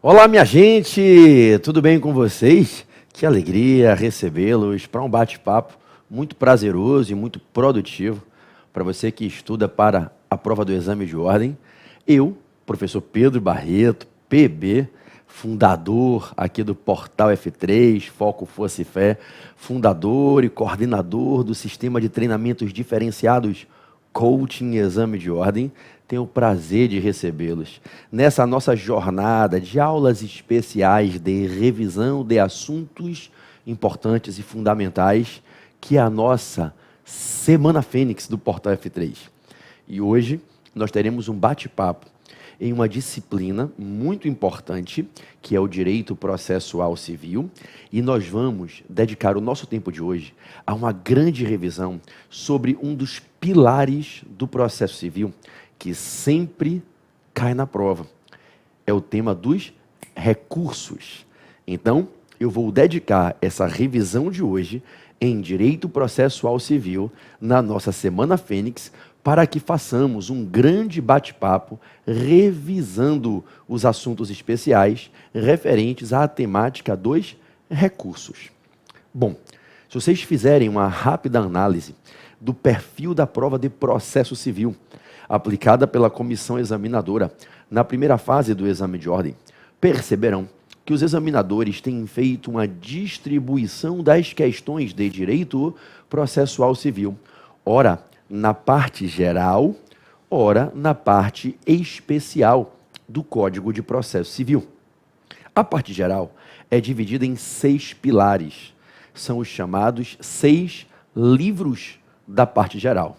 Olá, minha gente! Tudo bem com vocês? Que alegria recebê-los para um bate-papo muito prazeroso e muito produtivo para você que estuda para a prova do exame de ordem. Eu, professor Pedro Barreto, PB, fundador aqui do Portal F3, Foco, Força e Fé, fundador e coordenador do sistema de treinamentos diferenciados Coaching Exame de Ordem. Tenho o prazer de recebê-los nessa nossa jornada de aulas especiais de revisão de assuntos importantes e fundamentais, que é a nossa Semana Fênix do Portal F3. E hoje nós teremos um bate-papo em uma disciplina muito importante, que é o Direito Processual Civil, e nós vamos dedicar o nosso tempo de hoje a uma grande revisão sobre um dos pilares do processo civil, que sempre cai na prova. É o tema dos recursos. Então, eu vou dedicar essa revisão de hoje em Direito Processual Civil, na nossa Semana Fênix, para que façamos um grande bate-papo revisando os assuntos especiais referentes à temática dos recursos. Bom, se vocês fizerem uma rápida análise do perfil da prova de processo civil, aplicada pela comissão examinadora na primeira fase do exame de ordem, perceberão que os examinadores têm feito uma distribuição das questões de direito processual civil, ora na parte geral, ora na parte especial do Código de Processo Civil. A parte geral é dividida em 6 pilares, são os chamados 6 livros da parte geral.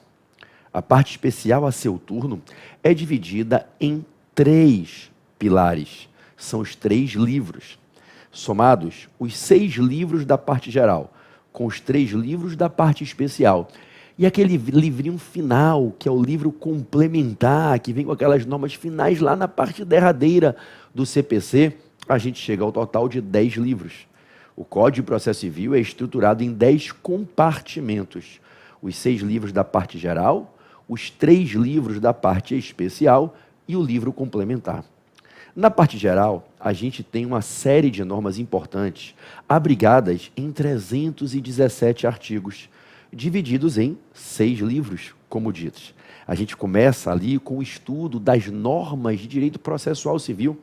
A parte especial, a seu turno, é dividida em 3 pilares. São os 3 livros. Somados, os 6 livros da parte geral, com os 3 livros da parte especial. E aquele livrinho final, que é o livro complementar, que vem com aquelas normas finais lá na parte derradeira do CPC, a gente chega ao total de 10 livros. O Código de Processo Civil é estruturado em 10 compartimentos. Os 6 livros da parte geral, os 3 livros da parte especial e o livro complementar. Na parte geral, a gente tem uma série de normas importantes, abrigadas em 317 artigos, divididos em 6 livros, como dito. A gente começa ali com o estudo das normas de direito processual civil,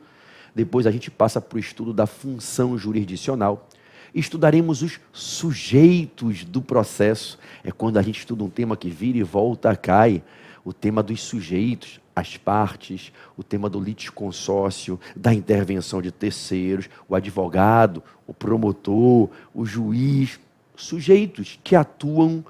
depois a gente passa para o estudo da função jurisdicional. Estudaremos os sujeitos do processo. É quando a gente estuda um tema que vira e volta, cai. O tema dos sujeitos, as partes, o tema do litisconsórcio, da intervenção de terceiros, o advogado, o promotor, o juiz, sujeitos que atuam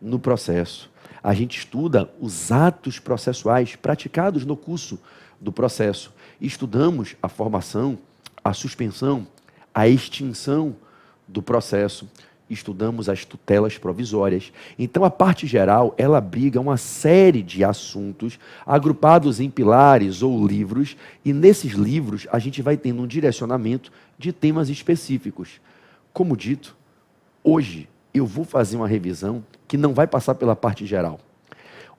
no processo. A gente estuda os atos processuais praticados no curso do processo. Estudamos a formação, a suspensão, a extinção do processo, estudamos as tutelas provisórias. Então, a parte geral, ela abriga uma série de assuntos agrupados em pilares ou livros, e nesses livros a gente vai tendo um direcionamento de temas específicos. Como dito, hoje eu vou fazer uma revisão que não vai passar pela parte geral.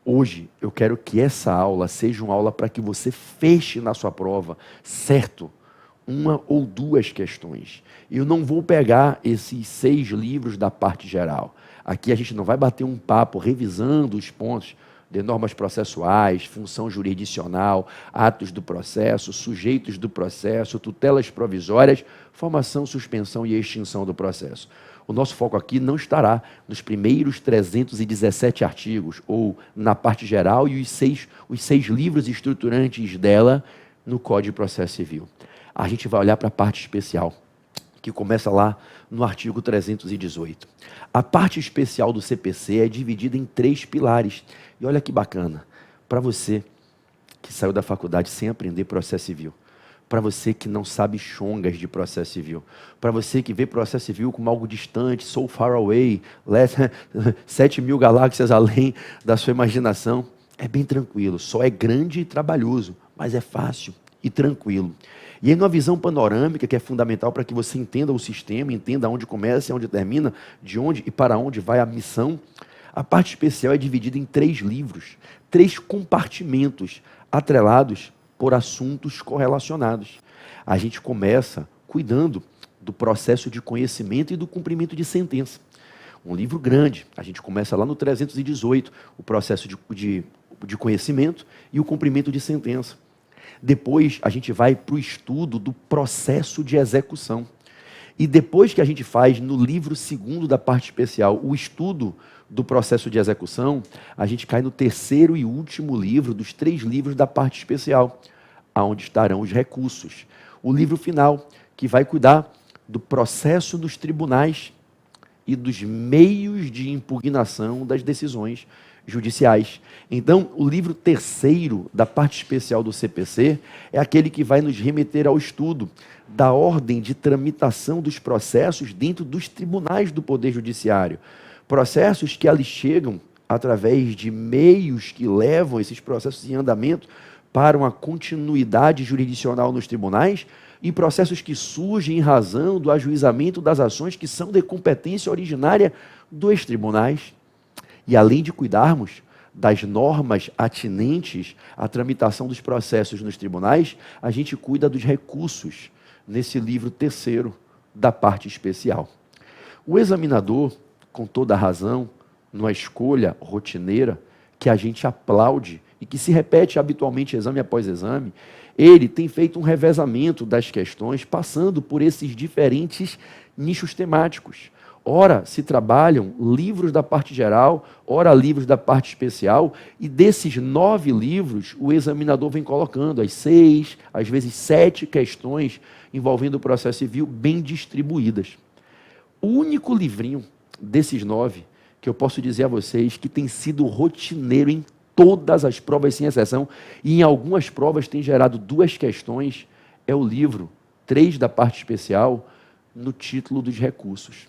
Hoje eu quero que essa aula seja uma aula para que você feche na sua prova, certo? 1 ou 2 questões. Eu não vou pegar esses 6 livros da parte geral. Aqui a gente não vai bater um papo revisando os pontos de normas processuais, função jurisdicional, atos do processo, sujeitos do processo, tutelas provisórias, formação, suspensão e extinção do processo. O nosso foco aqui não estará nos primeiros 317 artigos, ou na parte geral, e os seis livros estruturantes dela no Código de Processo Civil. A gente vai olhar para a parte especial, que começa lá no artigo 318. A parte especial do CPC é dividida em 3 pilares. E olha que bacana, para você que saiu da faculdade sem aprender processo civil, para você que não sabe chongas de processo civil, para você que vê processo civil como algo distante, so far away, 7.000 galáxias além da sua imaginação, é bem tranquilo, só é grande e trabalhoso, mas é fácil e tranquilo. E aí, numa visão panorâmica, que é fundamental para que você entenda o sistema, entenda onde começa e onde termina, de onde e para onde vai a missão, a parte especial é dividida em 3 livros, 3 compartimentos, atrelados por assuntos correlacionados. A gente começa cuidando do processo de conhecimento e do cumprimento de sentença. Um livro grande, a gente começa lá no 318, o processo de conhecimento e o cumprimento de sentença. Depois a gente vai para o estudo do processo de execução. E depois que a gente faz no livro segundo da parte especial o estudo do processo de execução, a gente cai no terceiro e último livro dos 3 livros da parte especial, onde estarão os recursos. O livro final, que vai cuidar do processo dos tribunais e dos meios de impugnação das decisões judiciais. Então, o livro terceiro da parte especial do CPC é aquele que vai nos remeter ao estudo da ordem de tramitação dos processos dentro dos tribunais do Poder Judiciário. Processos que ali chegam através de meios que levam esses processos em andamento para uma continuidade jurisdicional nos tribunais e processos que surgem em razão do ajuizamento das ações que são de competência originária dos tribunais. E além de cuidarmos das normas atinentes à tramitação dos processos nos tribunais, a gente cuida dos recursos nesse livro terceiro da parte especial. O examinador, com toda a razão, numa escolha rotineira, que a gente aplaude e que se repete habitualmente exame após exame, ele tem feito um revezamento das questões, passando por esses diferentes nichos temáticos. Ora se trabalham livros da parte geral, ora livros da parte especial, e desses 9 livros, o examinador vem colocando as 6, às vezes 7 questões envolvendo o processo civil bem distribuídas. O único livrinho desses 9 que eu posso dizer a vocês que tem sido rotineiro em todas as provas, sem exceção, e em algumas provas tem gerado 2 questões, é o livro 3 da parte especial, no título dos recursos.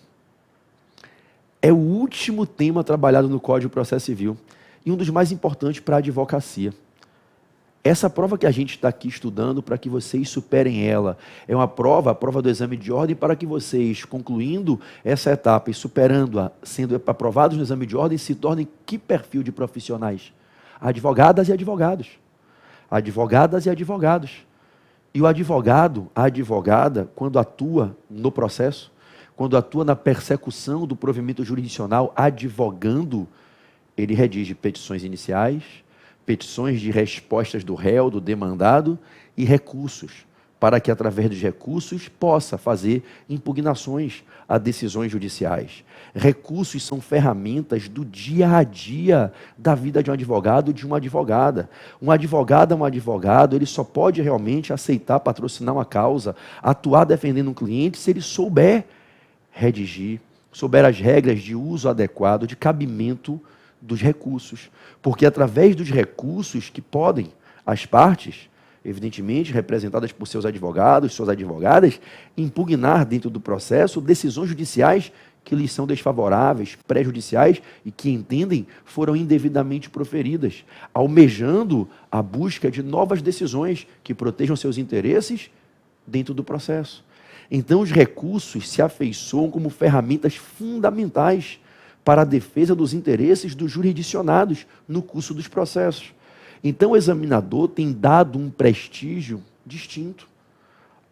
É o último tema trabalhado no Código de Processo Civil e um dos mais importantes para a advocacia. Essa prova que a gente está aqui estudando para que vocês superem ela, é uma prova, a prova do exame de ordem, para que vocês, concluindo essa etapa e superando-a, sendo aprovados no exame de ordem, se tornem que perfil de profissionais? Advogadas e advogados. Advogadas e advogados. E o advogado, a advogada, quando atua no processo, quando atua na persecução do provimento jurisdicional, advogando, ele redige petições iniciais, petições de respostas do réu, do demandado e recursos, para que através dos recursos possa fazer impugnações a decisões judiciais. Recursos são ferramentas do dia a dia da vida de um advogado, de uma advogada. Um advogado, ele só pode realmente aceitar patrocinar uma causa, atuar defendendo um cliente, se ele souber redigir, souber as regras de uso adequado, de cabimento dos recursos. Porque através dos recursos que podem as partes, evidentemente representadas por seus advogados, suas advogadas, impugnar dentro do processo decisões judiciais que lhes são desfavoráveis, prejudiciais e que entendem foram indevidamente proferidas, almejando a busca de novas decisões que protejam seus interesses dentro do processo. Então, os recursos se afeiçoam como ferramentas fundamentais para a defesa dos interesses dos jurisdicionados no curso dos processos. Então, o examinador tem dado um prestígio distinto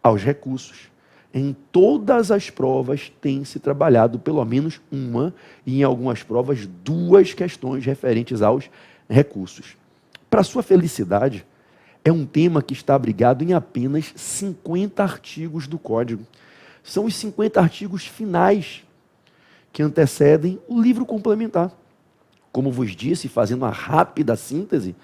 aos recursos. Em todas as provas tem se trabalhado pelo menos uma, e em algumas provas 2 questões referentes aos recursos. Para sua felicidade, é um tema que está abrigado em apenas 50 artigos do Código. São os 50 artigos finais que antecedem o livro complementar. Como vos disse, fazendo uma rápida síntese,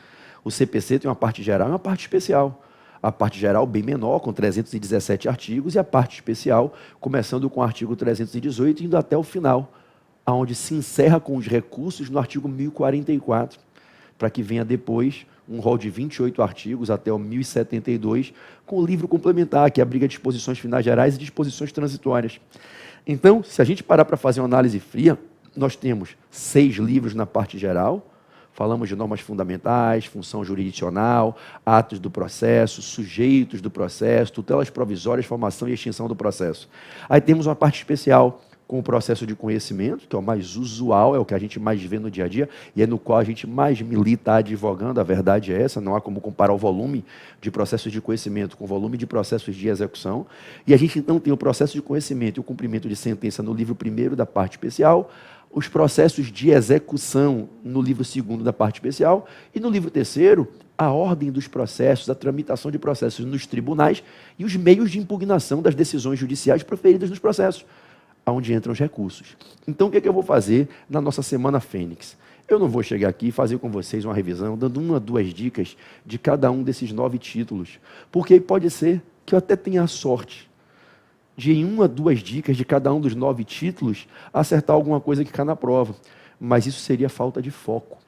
o CPC tem uma parte geral e uma parte especial. A parte geral bem menor, com 317 artigos, e a parte especial, começando com o artigo 318 e indo até o final, onde se encerra com os recursos no artigo 1044, para que venha depois um rol de 28 artigos até o 1072, com o livro complementar, que abriga disposições finais gerais e disposições transitórias. Então, se a gente parar para fazer uma análise fria, nós temos 6 livros na parte geral, falamos de normas fundamentais, função jurisdicional, atos do processo, sujeitos do processo, tutelas provisórias, formação e extinção do processo. Aí temos uma parte especial, com o processo de conhecimento, que é o mais usual, é o que a gente mais vê no dia a dia, e é no qual a gente mais milita advogando, a verdade é essa, não há como comparar o volume de processos de conhecimento com o volume de processos de execução, e a gente então tem o processo de conhecimento e o cumprimento de sentença no livro 1º da parte especial, os processos de execução no livro 2º da parte especial, e no livro 3º, a ordem dos processos, a tramitação de processos nos tribunais e os meios de impugnação das decisões judiciais proferidas nos processos, onde entram os recursos. Então, o que é que eu vou fazer na nossa Semana Fênix? Eu não vou chegar aqui e fazer com vocês uma revisão, dando 1 a 2 dicas de cada um desses 9 títulos, porque pode ser que eu até tenha a sorte de, em 1 a 2 dicas de cada um dos 9 títulos, acertar alguma coisa que cai na prova. Mas isso seria falta de foco.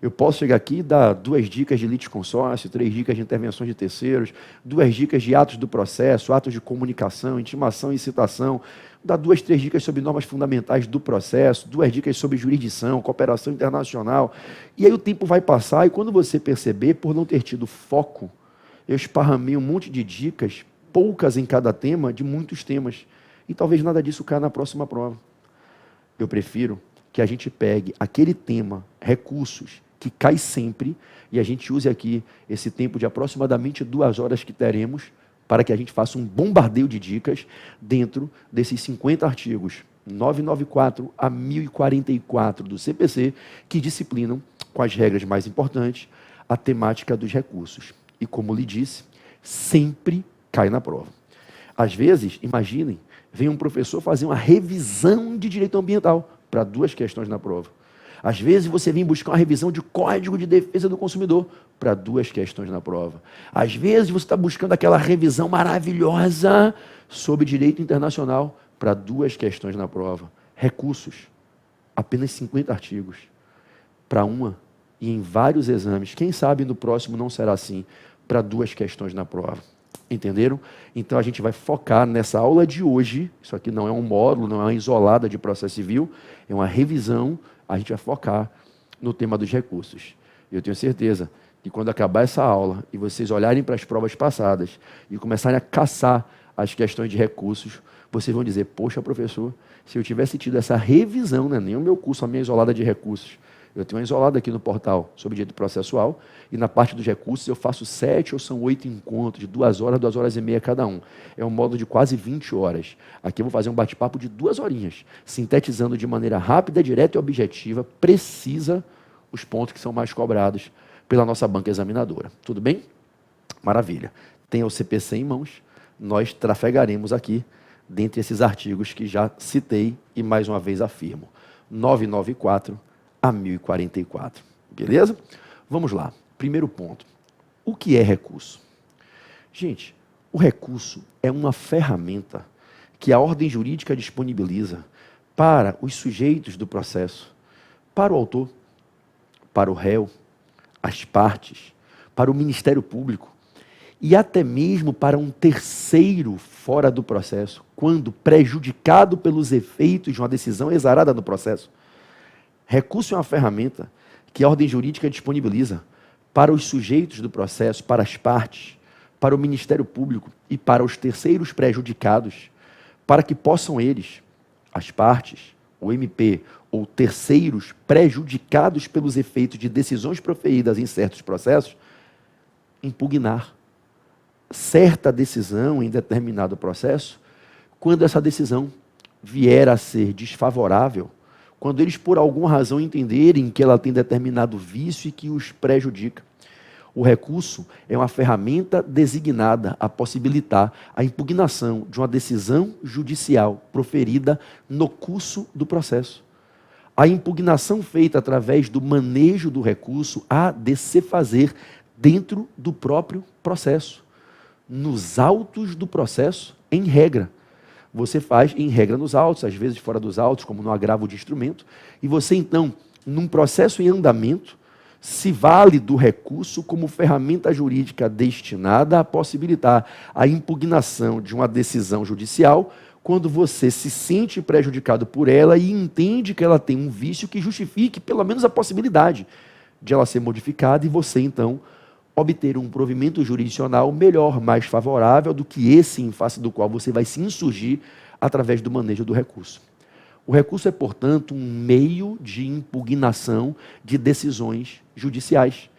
Eu posso chegar aqui e dar 2 dicas de litisconsórcio, 3 dicas de intervenções de terceiros, 2 dicas de atos do processo, atos de comunicação, intimação e citação, dar 2, 3 dicas sobre normas fundamentais do processo, 2 dicas sobre jurisdição, cooperação internacional. E aí o tempo vai passar e quando você perceber, por não ter tido foco, eu esparramei um monte de dicas, poucas em cada tema, de muitos temas. E talvez nada disso caia na próxima prova. Eu prefiro que a gente pegue aquele tema, recursos, que cai sempre, e a gente use aqui esse tempo de aproximadamente 2 horas que teremos, para que a gente faça um bombardeio de dicas dentro desses 50 artigos, 994 a 1044 do CPC, que disciplinam, com as regras mais importantes, a temática dos recursos. E como lhe disse, sempre cai na prova. Às vezes, imaginem, vem um professor fazer uma revisão de direito ambiental para 2 questões na prova. Às vezes você vem buscar uma revisão de Código de Defesa do Consumidor para 2 questões na prova. Às vezes você está buscando aquela revisão maravilhosa sobre direito internacional para 2 questões na prova. Recursos, apenas 50 artigos para uma e em vários exames. Quem sabe no próximo não será assim, para 2 questões na prova. Entenderam? Então a gente vai focar nessa aula de hoje, isso aqui não é um módulo, não é uma isolada de processo civil, é uma revisão, a gente vai focar no tema dos recursos. Eu tenho certeza que quando acabar essa aula e vocês olharem para as provas passadas e começarem a caçar as questões de recursos, vocês vão dizer, poxa professor, se eu tivesse tido essa revisão, não é nem o meu curso, a minha isolada de recursos, eu tenho uma isolada aqui no portal sobre direito processual e na parte dos recursos eu faço 7 ou são 8 encontros de 2 horas, 2 horas e meia cada um. É um módulo de quase 20 horas. Aqui eu vou fazer um bate-papo de 2 horinhas, sintetizando de maneira rápida, direta e objetiva, precisa, os pontos que são mais cobrados pela nossa banca examinadora. Tudo bem? Maravilha. Tenha o CPC em mãos, nós trafegaremos aqui dentre esses artigos que já citei e mais uma vez afirmo. 994 a 1044. Beleza? Vamos lá. Primeiro ponto. O que é recurso? Gente, o recurso é uma ferramenta que a ordem jurídica disponibiliza para os sujeitos do processo, para o autor, para o réu, as partes, para o Ministério Público e até mesmo para um terceiro fora do processo, quando prejudicado pelos efeitos de uma decisão exarada no processo. Recurso é uma ferramenta que a ordem jurídica disponibiliza para os sujeitos do processo, para as partes, para o Ministério Público e para os terceiros prejudicados, para que possam eles, as partes, o MP ou terceiros prejudicados pelos efeitos de decisões proferidas em certos processos, impugnar certa decisão em determinado processo, quando essa decisão vier a ser desfavorável, quando eles por alguma razão entenderem que ela tem determinado vício e que os prejudica. O recurso é uma ferramenta designada a possibilitar a impugnação de uma decisão judicial proferida no curso do processo. A impugnação feita através do manejo do recurso há de se fazer dentro do próprio processo, nos autos do processo, em regra. Você faz em regra nos autos, às vezes fora dos autos, como no agravo de instrumento, e você então, num processo em andamento, se vale do recurso como ferramenta jurídica destinada a possibilitar a impugnação de uma decisão judicial quando você se sente prejudicado por ela e entende que ela tem um vício que justifique pelo menos a possibilidade de ela ser modificada e você então obter um provimento jurisdicional melhor, mais favorável do que esse em face do qual você vai se insurgir através do manejo do recurso. O recurso é, portanto, um meio de impugnação de decisões judiciais,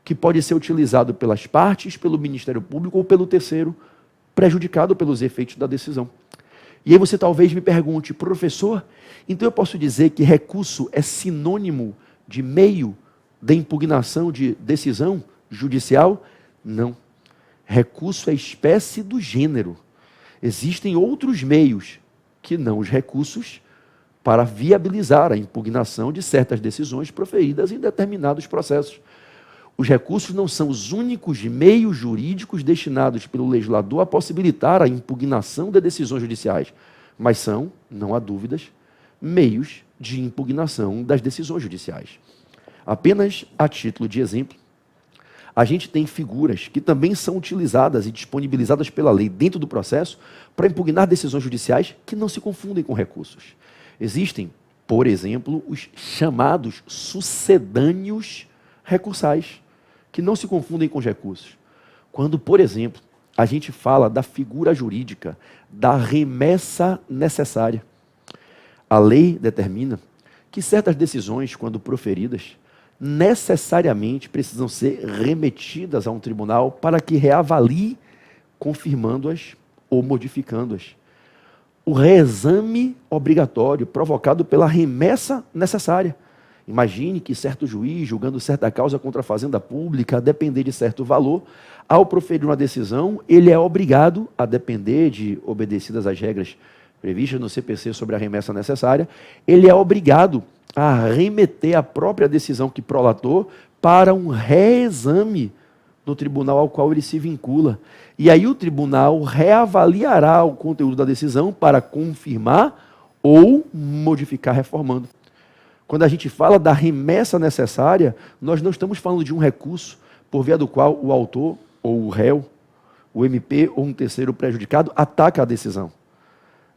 que pode ser utilizado pelas partes, pelo Ministério Público ou pelo terceiro prejudicado pelos efeitos da decisão. E aí você talvez me pergunte, professor, então eu posso dizer que recurso é sinônimo de meio de impugnação de decisão judicial? Não. Recurso é espécie do gênero. Existem outros meios que não os recursos para viabilizar a impugnação de certas decisões proferidas em determinados processos. Os recursos não são os únicos meios jurídicos destinados pelo legislador a possibilitar a impugnação de decisões judiciais, mas são, não há dúvidas, meios de impugnação das decisões judiciais. Apenas a título de exemplo, a gente tem figuras que também são utilizadas e disponibilizadas pela lei dentro do processo para impugnar decisões judiciais que não se confundem com recursos. Existem, por exemplo, os chamados sucedâneos recursais, que não se confundem com os recursos. Quando, por exemplo, a gente fala da figura jurídica da remessa necessária. A lei determina que certas decisões, quando proferidas, necessariamente precisam ser remetidas a um tribunal para que reavalie, confirmando-as ou modificando-as. O reexame obrigatório provocado pela remessa necessária. Imagine que certo juiz, julgando certa causa contra a fazenda pública, a depender de certo valor, ao proferir uma decisão, ele é obrigado, a depender de obedecidas as regras previstas no CPC sobre a remessa necessária, ele é obrigado a remeter a própria decisão que prolatou para um reexame no tribunal ao qual ele se vincula. E aí o tribunal reavaliará o conteúdo da decisão para confirmar ou modificar reformando. Quando a gente fala da remessa necessária, nós não estamos falando de um recurso por via do qual o autor ou o réu, o MP ou um terceiro prejudicado ataca a decisão.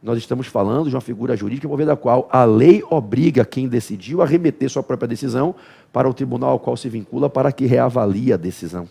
Nós estamos falando de uma figura jurídica por via da qual a lei obriga quem decidiu a remeter sua própria decisão para o tribunal ao qual se vincula para que reavalie a decisão.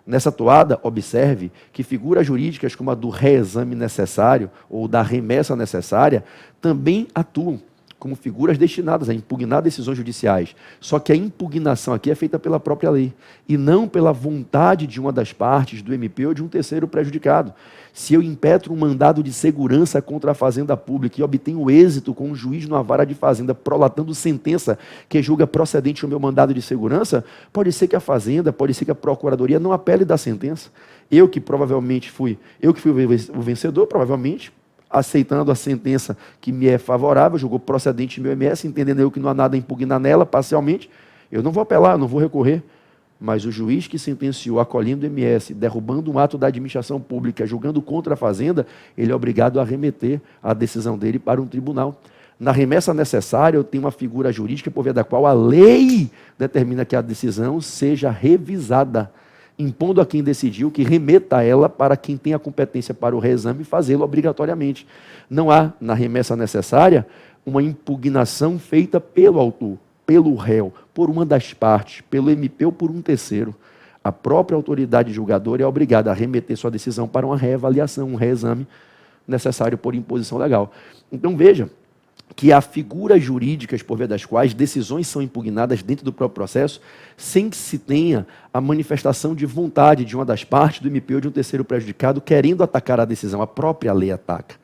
Nessa toada, observe que figuras jurídicas como a do reexame necessário ou da remessa necessária também atuam como figuras destinadas a impugnar decisões judiciais. Só que a impugnação aqui é feita pela própria lei, e não pela vontade de uma das partes, do MP ou de um terceiro prejudicado. Se eu impetro um mandado de segurança contra a fazenda pública e obtenho êxito com um juiz numa vara de fazenda prolatando sentença que julga procedente o meu mandado de segurança, pode ser que a fazenda, pode ser que a procuradoria não apele da sentença. Eu que fui o vencedor, provavelmente, aceitando a sentença que me é favorável, julgou procedente meu MS, entendendo eu que não há nada a impugnar nela, parcialmente, eu não vou apelar, eu não vou recorrer. Mas o juiz que sentenciou, acolhendo o MS, derrubando um ato da administração pública, julgando contra a fazenda, ele é obrigado a remeter a decisão dele para um tribunal. Na remessa necessária, eu tenho uma figura jurídica por via da qual a lei determina que a decisão seja revisada, impondo a quem decidiu que remeta ela para quem tem a competência para o reexame fazê-lo obrigatoriamente. Não há, na remessa necessária, uma impugnação feita pelo autor, pelo réu, por uma das partes, pelo MP ou por um terceiro. A própria autoridade julgadora é obrigada a remeter sua decisão para uma reavaliação, um reexame necessário por imposição legal. Então veja que há figuras jurídicas por via das quais decisões são impugnadas dentro do próprio processo sem que se tenha a manifestação de vontade de uma das partes, do MP ou de um terceiro prejudicado, querendo atacar a decisão. A própria lei ataca.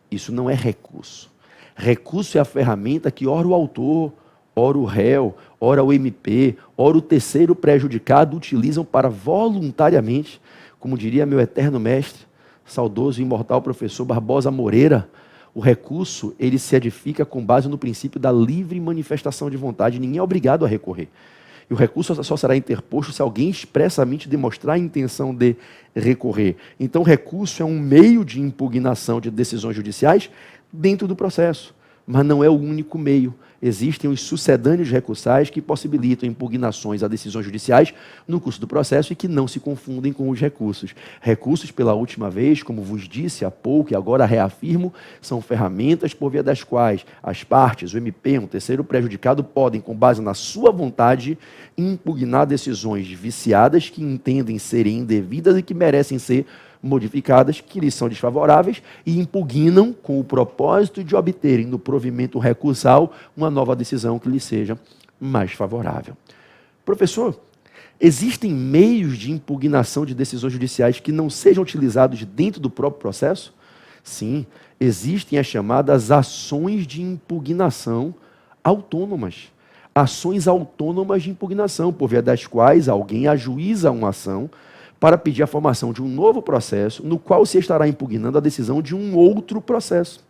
Isso não é recurso. Recurso é a ferramenta que ora o autor, ora o réu, ora o MP, ora o terceiro prejudicado utilizam para voluntariamente, como diria meu eterno mestre, saudoso e imortal professor Barbosa Moreira, o recurso, ele se edifica com base no princípio da livre manifestação de vontade. Ninguém é obrigado a recorrer. E o recurso só será interposto se alguém expressamente demonstrar a intenção de recorrer. Então, o recurso é um meio de impugnação de decisões judiciais dentro do processo, mas não é o único meio. Existem os sucedâneos recursais que possibilitam impugnações a decisões judiciais no curso do processo e que não se confundem com os recursos. Recursos, pela última vez, como vos disse há pouco e agora reafirmo, são ferramentas por via das quais as partes, o MP, um terceiro prejudicado, podem, com base na sua vontade, impugnar decisões viciadas que entendem serem indevidas e que merecem ser modificadas que lhes são desfavoráveis e impugnam com o propósito de obterem no provimento recursal uma nova decisão que lhes seja mais favorável. Professor, existem meios de impugnação de decisões judiciais que não sejam utilizados dentro do próprio processo? Sim, existem as chamadas ações de impugnação autônomas. Ações autônomas de impugnação, por via das quais alguém ajuiza uma ação para pedir a formação de um novo processo, no qual se estará impugnando a decisão de um outro processo.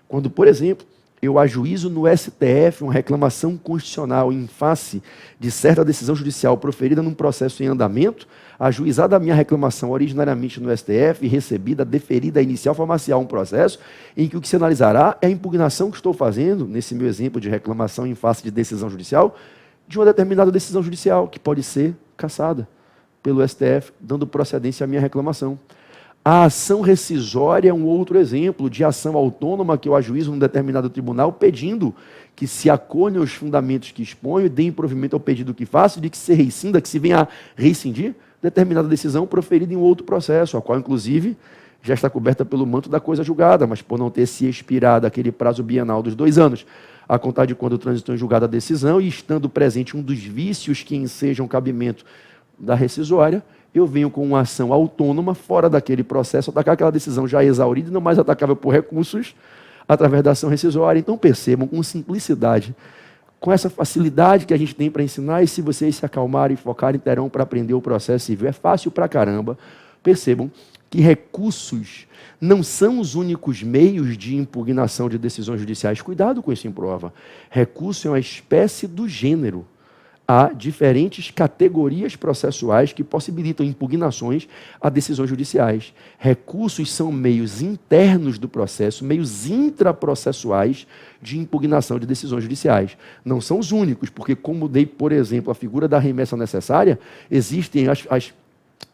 Quando, por exemplo, eu ajuizo no STF uma reclamação constitucional em face de certa decisão judicial proferida num processo em andamento, ajuizada a minha reclamação originariamente no STF e recebida, deferida a inicial formacial um processo em que o que se analisará é a impugnação que estou fazendo, nesse meu exemplo de reclamação em face de decisão judicial, de uma determinada decisão judicial, que pode ser cassada pelo STF, dando procedência à minha reclamação. A ação rescisória é um outro exemplo de ação autônoma que eu ajuizo num determinado tribunal, pedindo que se acolhe aos fundamentos que exponho e deem provimento ao pedido que faço, de que se rescinda, que se venha a rescindir determinada decisão proferida em outro processo, a qual, inclusive, já está coberta pelo manto da coisa julgada, mas por não ter se expirado aquele prazo bienal dos 2 anos, a contar de quando transitou em julgada a decisão, e estando presente um dos vícios que ensejam cabimento da rescisória, eu venho com uma ação autônoma fora daquele processo, atacar aquela decisão já exaurida e não mais atacável por recursos, através da ação rescisória. Então percebam com simplicidade, com essa facilidade que a gente tem para ensinar, e se vocês se acalmarem e focarem, terão para aprender o processo civil. É fácil pra caramba. Percebam que recursos não são os únicos meios de impugnação de decisões judiciais. Cuidado com isso em prova. Recurso é uma espécie do gênero. Há diferentes categorias processuais que possibilitam impugnações a decisões judiciais. Recursos são meios internos do processo, meios intraprocessuais de impugnação de decisões judiciais. Não são os únicos, porque como dei, por exemplo, a figura da remessa necessária, existem as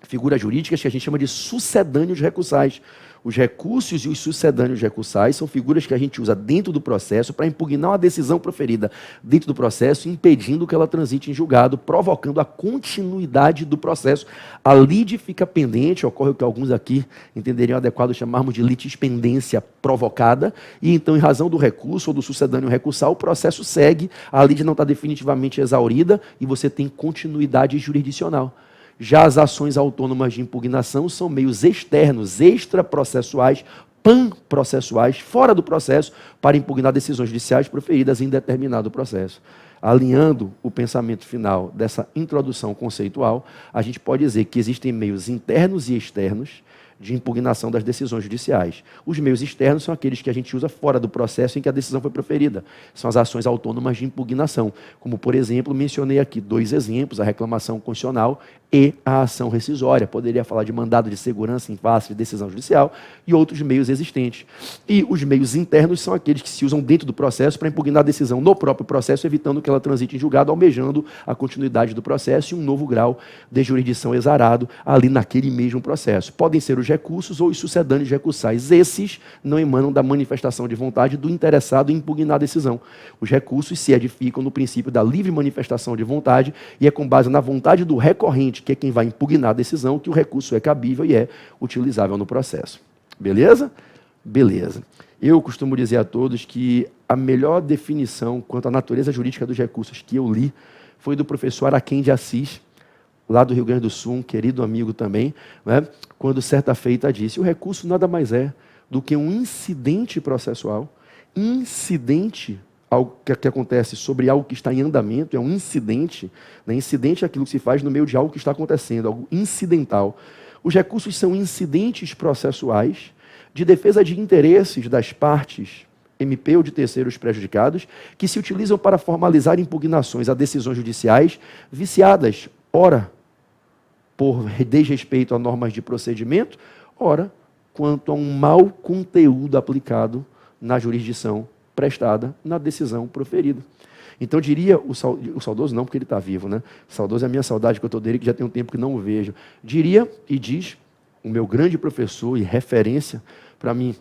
figuras jurídicas que a gente chama de sucedâneos recursais. Os recursos e os sucedâneos recursais são figuras que a gente usa dentro do processo para impugnar uma decisão proferida dentro do processo, impedindo que ela transite em julgado, provocando a continuidade do processo. A lide fica pendente, ocorre o que alguns aqui entenderiam adequado chamarmos de litispendência provocada, e então, em razão do recurso ou do sucedâneo recursal, o processo segue, a lide não está definitivamente exaurida e você tem continuidade jurisdicional. Já as ações autônomas de impugnação são meios externos, extraprocessuais, panprocessuais, fora do processo, para impugnar decisões judiciais proferidas em determinado processo. Alinhando o pensamento final dessa introdução conceitual, a gente pode dizer que existem meios internos e externos de impugnação das decisões judiciais. Os meios externos são aqueles que a gente usa fora do processo em que a decisão foi proferida. São as ações autônomas de impugnação. Como, por exemplo, mencionei aqui 2 exemplos, a reclamação constitucional e a ação rescisória. Poderia falar de mandado de segurança em face de decisão judicial e outros meios existentes. E os meios internos são aqueles que se usam dentro do processo para impugnar a decisão no próprio processo, evitando que ela transite em julgado, almejando a continuidade do processo e um novo grau de jurisdição exarado ali naquele mesmo processo. Podem ser os recursos ou os sucedâneos recursais. Esses não emanam da manifestação de vontade do interessado em impugnar a decisão. Os recursos se edificam no princípio da livre manifestação de vontade e é com base na vontade do recorrente, que é quem vai impugnar a decisão, que o recurso é cabível e é utilizável no processo. Beleza? Beleza. Eu costumo dizer a todos que a melhor definição quanto à natureza jurídica dos recursos que eu li foi do professor Araquém de Assis, lá do Rio Grande do Sul, um querido amigo também, né, quando certa feita disse: o recurso nada mais é do que um incidente processual, incidente algo que acontece sobre algo que está em andamento, é um incidente, né? Incidente é aquilo que se faz no meio de algo que está acontecendo, algo incidental. Os recursos são incidentes processuais de defesa de interesses das partes, MP ou de terceiros prejudicados, que se utilizam para formalizar impugnações a decisões judiciais viciadas, ora, por desrespeito a normas de procedimento, ora, quanto a um mau conteúdo aplicado na jurisdição prestada na decisão proferida. Então, diria o saudoso, não porque ele está vivo, né? Saudoso é a minha saudade que eu estou dele, que já tem um tempo que não o vejo. Diria e diz o meu grande professor e referência para mim,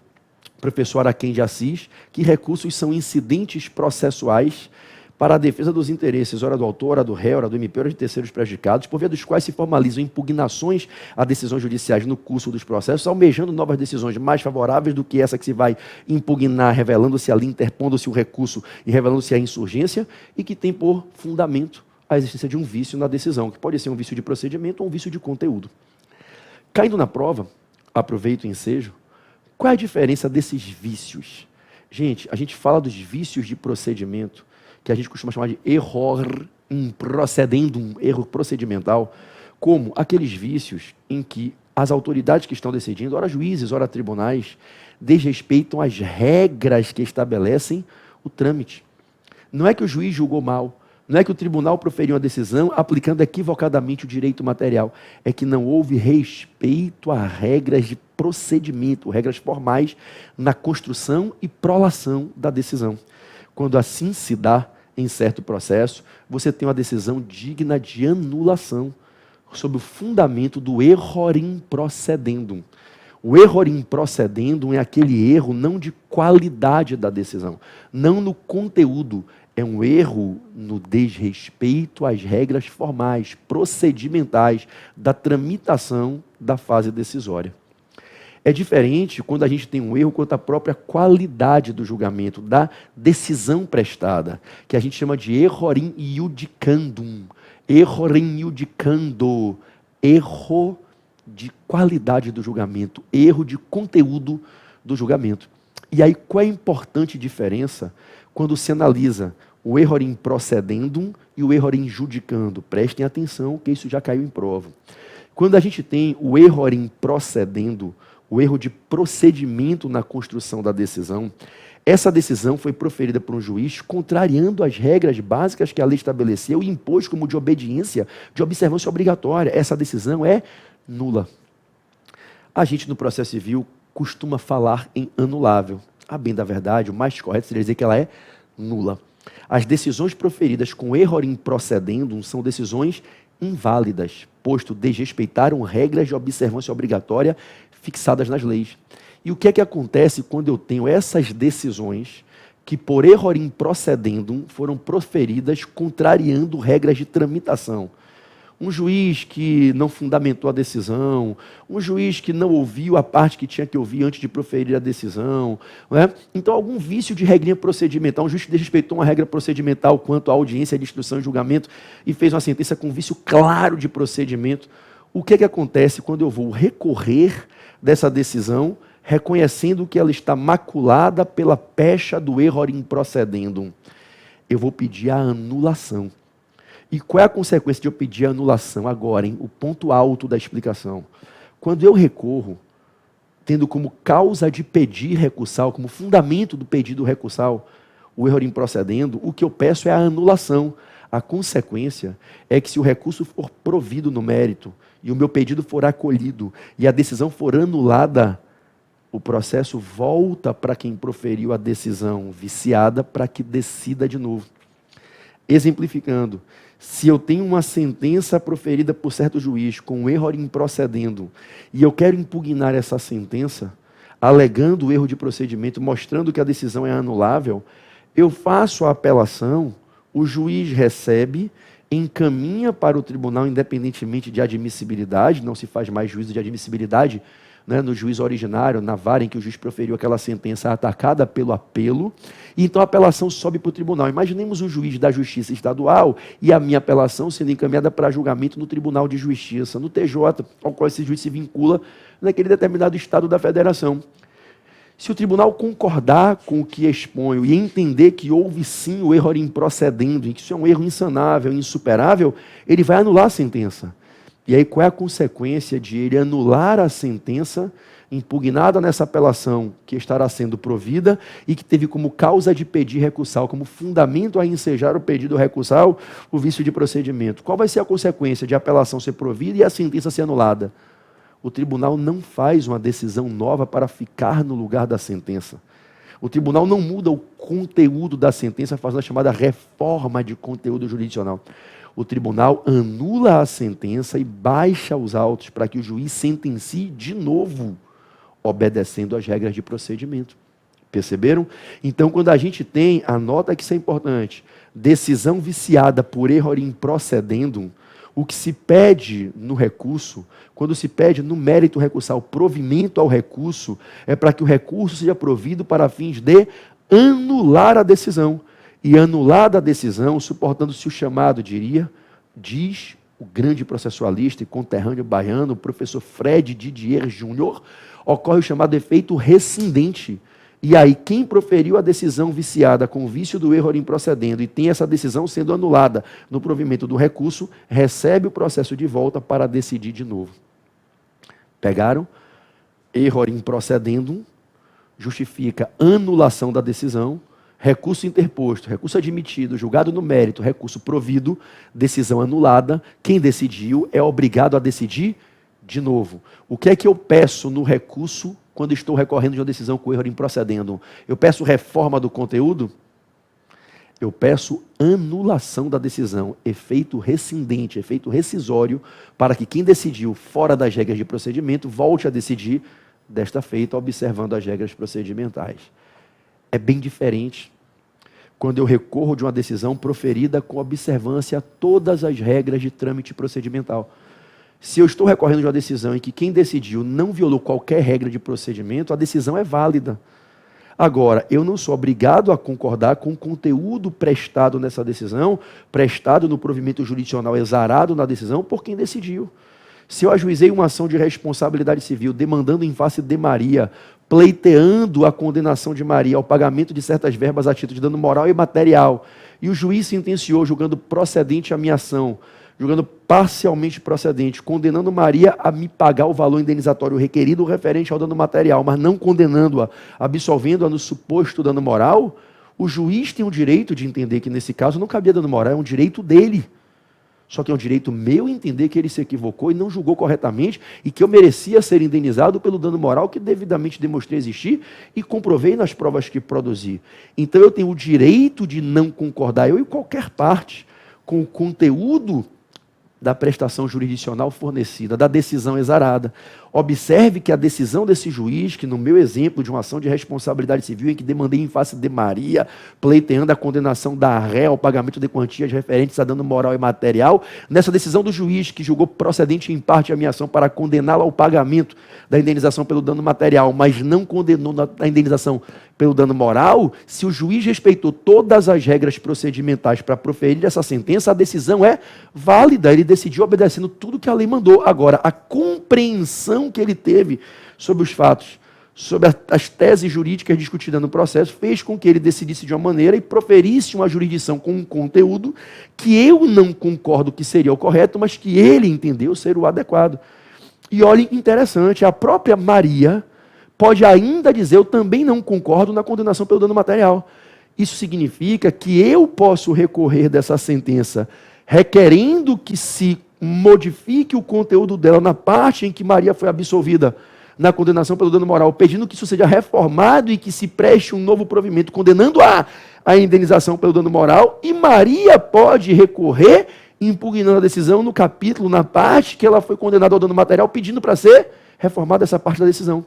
professor Araquém de Assis, que recursos são incidentes processuais para a defesa dos interesses, ora do autor, ora do réu, ora do MP, ora de terceiros prejudicados, por via dos quais se formalizam impugnações a decisões judiciais no curso dos processos, almejando novas decisões mais favoráveis do que essa que se vai impugnar, revelando-se ali, interpondo-se o recurso e revelando-se a insurgência, e que tem por fundamento a existência de um vício na decisão, que pode ser um vício de procedimento ou um vício de conteúdo. Caindo na prova, aproveito o ensejo, qual é a diferença desses vícios? Gente, a gente fala dos vícios de procedimento, que a gente costuma chamar de error in procedendum, erro procedimental, como aqueles vícios em que as autoridades que estão decidindo, ora juízes, ora tribunais, desrespeitam as regras que estabelecem o trâmite. Não é que o juiz julgou mal, não é que o tribunal proferiu uma decisão aplicando equivocadamente o direito material, é que não houve respeito a regras de procedimento, regras formais na construção e prolação da decisão. Quando assim se dá, em certo processo, você tem uma decisão digna de anulação, sob o fundamento do error in procedendum. O error in procedendum é aquele erro não de qualidade da decisão, não no conteúdo, é um erro no desrespeito às regras formais, procedimentais da tramitação da fase decisória. É diferente quando a gente tem um erro quanto à própria qualidade do julgamento, da decisão prestada, que a gente chama de error in iudicandum, error in iudicando, erro de qualidade do julgamento, erro de conteúdo do julgamento. E aí, qual é a importante diferença quando se analisa o error in procedendum e o error in judicando? Prestem atenção, que isso já caiu em prova. Quando a gente tem o error in procedendo, o erro de procedimento na construção da decisão, essa decisão foi proferida por um juiz contrariando as regras básicas que a lei estabeleceu e impôs como de obediência, de observância obrigatória. Essa decisão é nula. A gente no processo civil costuma falar em anulável. A bem da verdade, o mais correto seria dizer que ela é nula. As decisões proferidas com erro in procedendum são decisões inválidas, posto desrespeitaram regras de observância obrigatória fixadas nas leis. E o que é que acontece quando eu tenho essas decisões que por error in procedendum foram proferidas contrariando regras de tramitação? Um juiz que não fundamentou a decisão, um juiz que não ouviu a parte que tinha que ouvir antes de proferir a decisão. Não é? Então, algum vício de regrinha procedimental, um juiz que desrespeitou uma regra procedimental quanto à audiência de instrução e julgamento e fez uma sentença com vício claro de procedimento. O que é que acontece quando eu vou recorrer dessa decisão, reconhecendo que ela está maculada pela pecha do error in procedendum? Eu vou pedir a anulação. E qual é a consequência de eu pedir a anulação agora, hein? O ponto alto da explicação. Quando eu recorro, tendo como causa de pedir recursal, como fundamento do pedido recursal, o error in procedendo, o que eu peço é a anulação. A consequência é que se o recurso for provido no mérito e o meu pedido for acolhido e a decisão for anulada, o processo volta para quem proferiu a decisão viciada para que decida de novo. Exemplificando, se eu tenho uma sentença proferida por certo juiz com erro in procedendo e eu quero impugnar essa sentença, alegando o erro de procedimento, mostrando que a decisão é anulável, eu faço a apelação, o juiz recebe, encaminha para o tribunal independentemente de admissibilidade, não se faz mais juízo de admissibilidade, né, no juízo originário, na vara em que o juiz proferiu aquela sentença atacada pelo apelo, e então a apelação sobe para o tribunal. Imaginemos um juiz da Justiça Estadual e a minha apelação sendo encaminhada para julgamento no Tribunal de Justiça, no TJ, ao qual esse juiz se vincula naquele determinado estado da federação. Se o tribunal concordar com o que exponho e entender que houve sim o erro in procedendo, e que isso é um erro insanável, insuperável, ele vai anular a sentença. E aí qual é a consequência de ele anular a sentença impugnada nessa apelação que estará sendo provida e que teve como causa de pedir recursal, como fundamento a ensejar o pedido recursal, o vício de procedimento? Qual vai ser a consequência de a apelação ser provida e a sentença ser anulada? O tribunal não faz uma decisão nova para ficar no lugar da sentença. O tribunal não muda o conteúdo da sentença, fazendo a chamada reforma de conteúdo jurisdicional. O tribunal anula a sentença e baixa os autos para que o juiz sentencie de novo, obedecendo às regras de procedimento. Perceberam? Então, quando a gente tem, anota que isso é importante, decisão viciada por erro in procedendum, o que se pede no recurso, quando se pede no mérito recursal provimento ao recurso, é para que o recurso seja provido para fins de anular a decisão. E anulada a decisão, suportando-se o chamado, diz o grande processualista e conterrâneo baiano, o professor Fred Didier Júnior, ocorre o chamado efeito rescindente. E aí, quem proferiu a decisão viciada com o vício do erro improcedendo e tem essa decisão sendo anulada no provimento do recurso, recebe o processo de volta para decidir de novo. Pegaram? Erro improcedendum justifica anulação da decisão, recurso interposto, recurso admitido, julgado no mérito, recurso provido, decisão anulada. Quem decidiu é obrigado a decidir de novo. O que é que eu peço no recurso quando estou recorrendo de uma decisão com erro improcedendum? Eu peço reforma do conteúdo? Eu peço anulação da decisão, efeito rescindente, efeito rescisório, para que quem decidiu fora das regras de procedimento volte a decidir desta feita, observando as regras procedimentais. É bem diferente quando eu recorro de uma decisão proferida com observância a todas as regras de trâmite procedimental. Se eu estou recorrendo de uma decisão em que quem decidiu não violou qualquer regra de procedimento, a decisão é válida. Agora, eu não sou obrigado a concordar com o conteúdo prestado nessa decisão, prestado no provimento jurisdicional exarado na decisão, por quem decidiu. Se eu ajuizei uma ação de responsabilidade civil, demandando em face de Maria, pleiteando a condenação de Maria ao pagamento de certas verbas a título de dano moral e material, e o juiz sentenciou, julgando procedente a minha ação, julgando parcialmente procedente, condenando Maria a me pagar o valor indenizatório requerido referente ao dano material, mas não condenando-a, absolvendo-a no suposto dano moral, o juiz tem o direito de entender que, nesse caso, não cabia dano moral, é um direito dele. Só que é um direito meu entender que ele se equivocou e não julgou corretamente e que eu merecia ser indenizado pelo dano moral que devidamente demonstrei existir e comprovei nas provas que produzi. Então eu tenho o direito de não concordar, eu e qualquer parte, com o conteúdo da prestação jurisdicional fornecida, da decisão exarada. Observe que a decisão desse juiz, que no meu exemplo de uma ação de responsabilidade civil, em que demandei em face de Maria, pleiteando a condenação da ré ao pagamento de quantias referentes a dano moral e material, nessa decisão do juiz, que julgou procedente em parte a minha ação para condená-la ao pagamento da indenização pelo dano material, mas não condenou a indenização pelo dano moral, se o juiz respeitou todas as regras procedimentais para proferir essa sentença, a decisão é válida, ele decidiu obedecendo tudo que a lei mandou. Agora, a compreensão que ele teve sobre os fatos, sobre as teses jurídicas discutidas no processo, fez com que ele decidisse de uma maneira e proferisse uma jurisdição com um conteúdo que eu não concordo que seria o correto, mas que ele entendeu ser o adequado. E olha, interessante, a própria Maria pode ainda dizer, eu também não concordo na condenação pelo dano material. Isso significa que eu posso recorrer dessa sentença requerendo que se modifique o conteúdo dela na parte em que Maria foi absolvida na condenação pelo dano moral, pedindo que isso seja reformado e que se preste um novo provimento, condenando a indenização pelo dano moral, e Maria pode recorrer, impugnando a decisão no capítulo, na parte que ela foi condenada ao dano material, pedindo para ser reformada essa parte da decisão.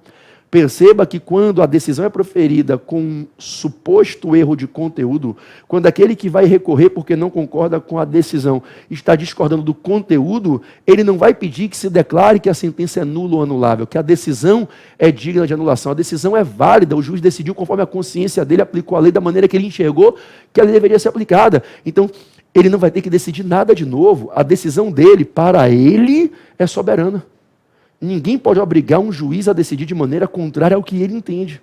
Perceba que quando a decisão é proferida com um suposto erro de conteúdo, quando aquele que vai recorrer porque não concorda com a decisão está discordando do conteúdo, ele não vai pedir que se declare que a sentença é nula ou anulável, que a decisão é digna de anulação. A decisão é válida, o juiz decidiu conforme a consciência dele, aplicou a lei da maneira que ele enxergou que ela deveria ser aplicada. Então, ele não vai ter que decidir nada de novo. A decisão dele, para ele, é soberana. Ninguém pode obrigar um juiz a decidir de maneira contrária ao que ele entende.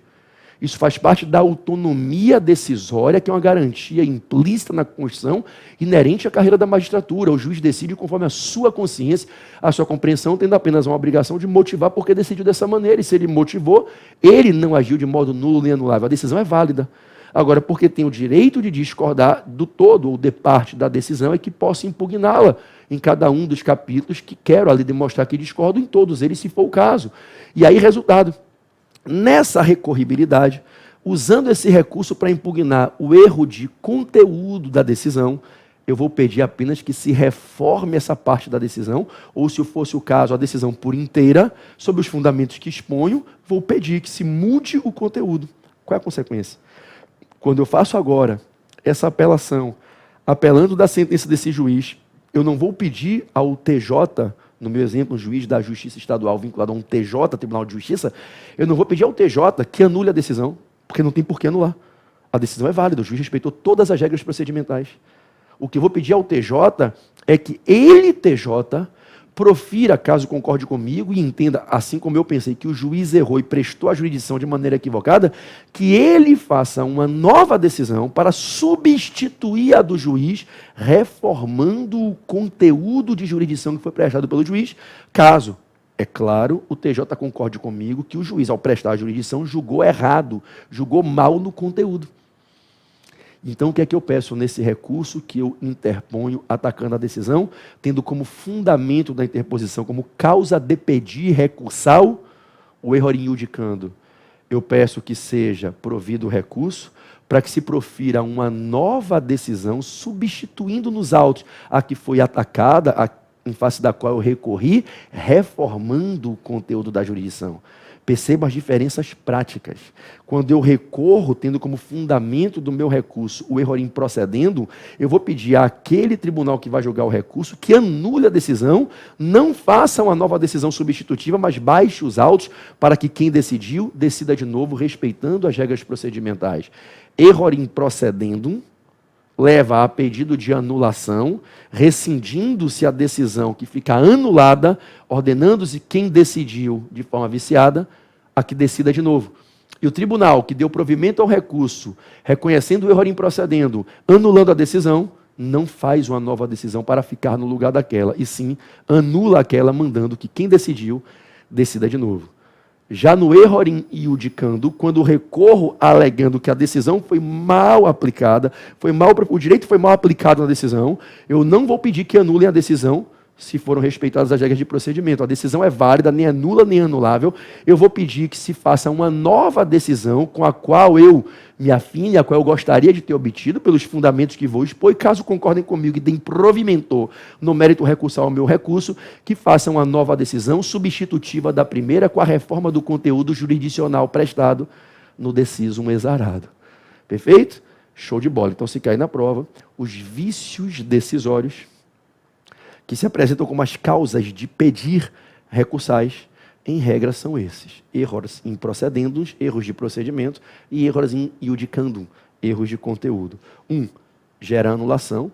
Isso faz parte da autonomia decisória, que é uma garantia implícita na Constituição, inerente à carreira da magistratura. O juiz decide conforme a sua consciência, a sua compreensão, tendo apenas uma obrigação de motivar porque decidiu dessa maneira. E se ele motivou, ele não agiu de modo nulo nem anulável. A decisão é válida. Agora, porque tem o direito de discordar do todo ou de parte da decisão, é que possa impugná-la em cada um dos capítulos que quero ali demonstrar que discordo em todos eles, se for o caso. E aí, resultado, nessa recorribilidade, usando esse recurso para impugnar o erro de conteúdo da decisão, eu vou pedir apenas que se reforme essa parte da decisão, ou se fosse o caso, a decisão por inteira, sob os fundamentos que exponho, vou pedir que se mude o conteúdo. Qual é a consequência? Quando eu faço agora essa apelação apelando da sentença desse juiz, eu não vou pedir ao TJ, no meu exemplo, um juiz da Justiça Estadual vinculado a um TJ, Tribunal de Justiça, eu não vou pedir ao TJ que anule a decisão, porque não tem por que anular. A decisão é válida, o juiz respeitou todas as regras procedimentais. O que eu vou pedir ao TJ é que ele, TJ, profira, caso concorde comigo, e entenda, assim como eu pensei, que o juiz errou e prestou a jurisdição de maneira equivocada, que ele faça uma nova decisão para substituir a do juiz, reformando o conteúdo de jurisdição que foi prestado pelo juiz, caso, é claro, o TJ concorde comigo que o juiz, ao prestar a jurisdição, julgou errado, julgou mal no conteúdo. Então, o que é que eu peço nesse recurso que eu interponho atacando a decisão, tendo como fundamento da interposição, como causa de pedir recursal, o erro indicando? Eu peço que seja provido o recurso para que se profira uma nova decisão, substituindo nos autos a que foi atacada, em face da qual eu recorri, reformando o conteúdo da jurisdição. Perceba as diferenças práticas. Quando eu recorro, tendo como fundamento do meu recurso o erro improcedendo, eu vou pedir àquele tribunal que vai julgar o recurso que anule a decisão, não faça uma nova decisão substitutiva, mas baixe os autos para que quem decidiu decida de novo, respeitando as regras procedimentais. Erro improcedendo leva a pedido de anulação, rescindindo-se a decisão que fica anulada, ordenando-se quem decidiu de forma viciada a que decida de novo. E o tribunal que deu provimento ao recurso, reconhecendo o erro improcedendo, anulando a decisão, não faz uma nova decisão para ficar no lugar daquela, e sim anula aquela, mandando que quem decidiu decida de novo. Já no erro iudicando, quando recorro alegando que a decisão foi mal aplicada, o direito foi mal aplicado na decisão, eu não vou pedir que anulem a decisão se foram respeitadas as regras de procedimento. A decisão é válida, nem é nula, nem anulável. Eu vou pedir que se faça uma nova decisão com a qual eu me afine, a qual eu gostaria de ter obtido, pelos fundamentos que vou expor, e caso concordem comigo e deem provimento no mérito recursal ao meu recurso, que façam uma nova decisão substitutiva da primeira com a reforma do conteúdo jurisdicional prestado no decisum exarado. Perfeito? Show de bola. Então, se cair na prova, os vícios decisórios que se apresentam como as causas de pedir recursais, em regra, são esses: erros improcedendum, erros de procedimento, e erros iudicandum, erros de conteúdo. Gera anulação,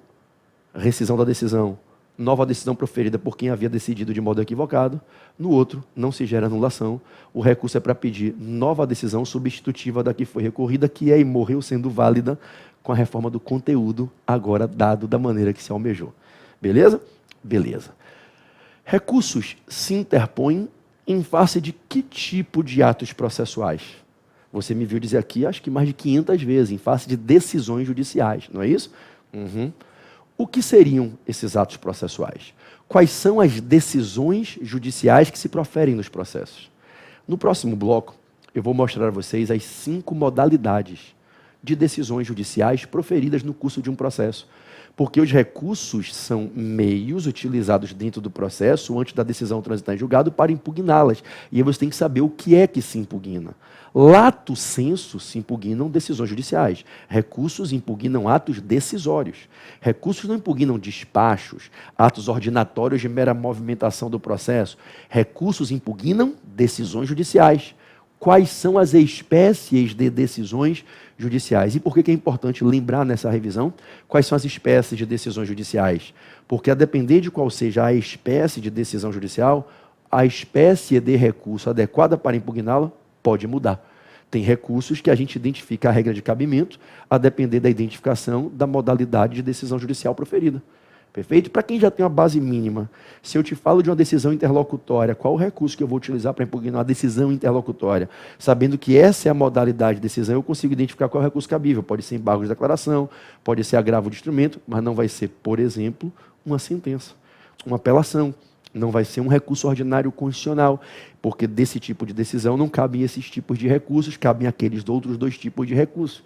rescisão da decisão, nova decisão proferida por quem havia decidido de modo equivocado. No outro, não se gera anulação, o recurso é para pedir nova decisão substitutiva da que foi recorrida, que é e morreu sendo válida com a reforma do conteúdo, agora dado da maneira que se almejou. Beleza? Beleza. Recursos se interpõem em face de que tipo de atos processuais? Você me viu dizer aqui, acho que mais de 500 vezes, em face de decisões judiciais, não é isso? O que seriam esses atos processuais? Quais são as decisões judiciais que se proferem nos processos? No próximo bloco, eu vou mostrar a vocês as 5 modalidades de decisões judiciais proferidas no curso de um processo. Porque os recursos são meios utilizados dentro do processo, antes da decisão transitar em julgado, para impugná-las. E aí você tem que saber o que é que se impugna. Lato sensu se impugnam decisões judiciais. Recursos impugnam atos decisórios. Recursos não impugnam despachos, atos ordinatórios de mera movimentação do processo. Recursos impugnam decisões judiciais. Quais são as espécies de decisões judiciais? E por que é importante lembrar nessa revisão quais são as espécies de decisões judiciais? Porque a depender de qual seja a espécie de decisão judicial, a espécie de recurso adequada para impugná-la pode mudar. Tem recursos que a gente identifica a regra de cabimento a depender da identificação da modalidade de decisão judicial proferida. Perfeito? Para quem já tem uma base mínima, se eu te falo de uma decisão interlocutória, qual o recurso que eu vou utilizar para impugnar uma decisão interlocutória? Sabendo que essa é a modalidade de decisão, eu consigo identificar qual é o recurso cabível. Pode ser embargo de declaração, pode ser agravo de instrumento, mas não vai ser, por exemplo, uma sentença, uma apelação. Não vai ser um recurso ordinário constitucional, porque desse tipo de decisão não cabem esses tipos de recursos, cabem aqueles outros 2 tipos de recursos.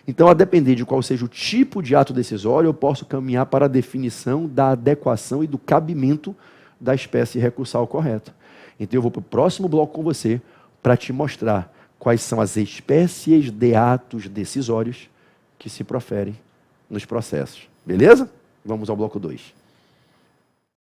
Então, a depender de qual seja o tipo de ato decisório, eu posso caminhar para a definição da adequação e do cabimento da espécie recursal correta. Então, eu vou para o próximo bloco com você para te mostrar quais são as espécies de atos decisórios que se proferem nos processos. Beleza? Vamos ao bloco 2.